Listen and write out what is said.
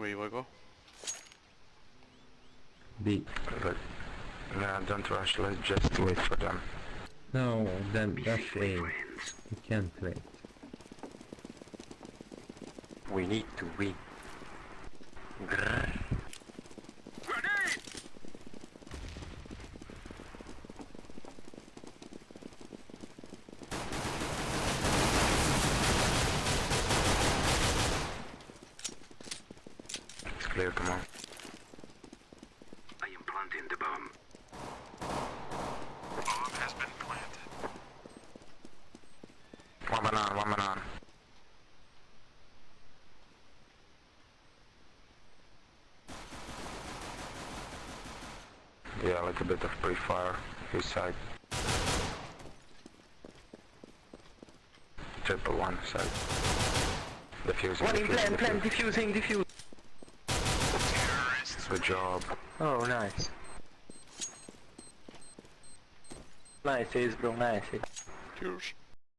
Where you wanna go? B. But nah, don't rush. Let's just wait for them. No, then that's A. You can't wait. We need to win. Grrr. It's clear, come on. I am planting the bomb. Bomb has been planted. One banana, one banana. Yeah, a little bit of pre-fire, his side. Triple one side. Defusing, One in defusing, plant, defusing. defuse. Terrorists. Good job. Oh, nice. Nice Ace, bro, nice Ace. Cheers.